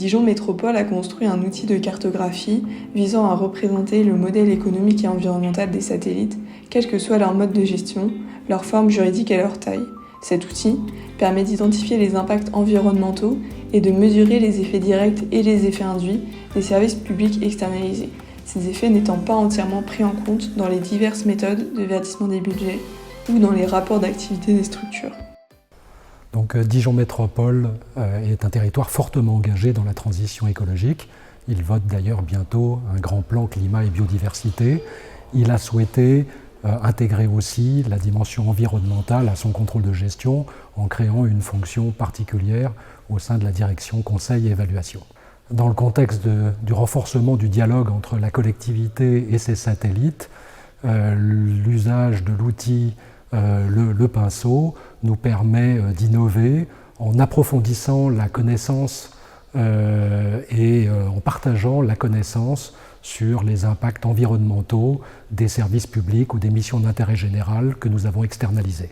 Dijon Métropole a construit un outil de cartographie visant à représenter le modèle économique et environnemental des satellites, quel que soit leur mode de gestion, leur forme juridique et leur taille. Cet outil permet d'identifier les impacts environnementaux et de mesurer les effets directs et les effets induits des services publics externalisés, ces effets n'étant pas entièrement pris en compte dans les diverses méthodes de verdissement des budgets ou dans les rapports d'activité des structures. Donc Dijon Métropole est un territoire fortement engagé dans la transition écologique. Il vote d'ailleurs bientôt un grand plan climat et biodiversité. Il a souhaité intégrer aussi la dimension environnementale à son contrôle de gestion en créant une fonction particulière au sein de la direction conseil et évaluation. Dans le contexte du renforcement du dialogue entre la collectivité et ses satellites, l'usage de l'outil le pinceau nous permet d'innover en approfondissant la connaissance et en partageant la connaissance sur les impacts environnementaux des services publics ou des missions d'intérêt général que nous avons externalisées.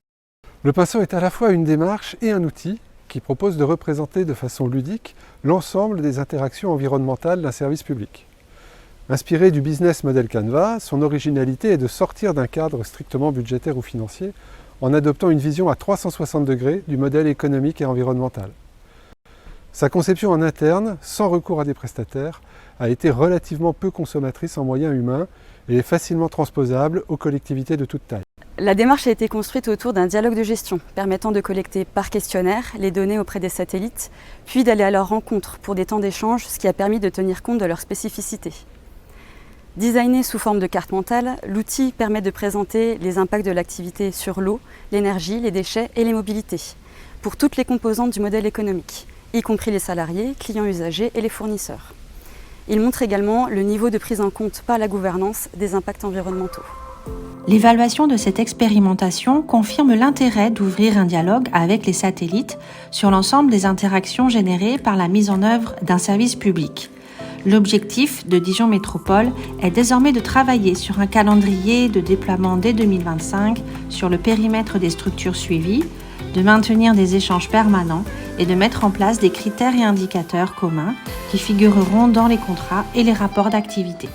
Le pinceau est à la fois une démarche et un outil qui propose de représenter de façon ludique l'ensemble des interactions environnementales d'un service public. Inspiré du business model Canva, son originalité est de sortir d'un cadre strictement budgétaire ou financier en adoptant une vision à 360 degrés du modèle économique et environnemental. Sa conception en interne, sans recours à des prestataires, a été relativement peu consommatrice en moyens humains et est facilement transposable aux collectivités de toute taille. La démarche a été construite autour d'un dialogue de gestion permettant de collecter par questionnaire les données auprès des satellites, puis d'aller à leur rencontre pour des temps d'échange, ce qui a permis de tenir compte de leurs spécificités. Designé sous forme de carte mentale, l'outil permet de présenter les impacts de l'activité sur l'eau, l'énergie, les déchets et les mobilités, pour toutes les composantes du modèle économique, y compris les salariés, clients usagers et les fournisseurs. Il montre également le niveau de prise en compte par la gouvernance des impacts environnementaux. L'évaluation de cette expérimentation confirme l'intérêt d'ouvrir un dialogue avec les satellites sur l'ensemble des interactions générées par la mise en œuvre d'un service public. L'objectif de Dijon Métropole est désormais de travailler sur un calendrier de déploiement dès 2025 sur le périmètre des structures suivies, de maintenir des échanges permanents et de mettre en place des critères et indicateurs communs qui figureront dans les contrats et les rapports d'activité.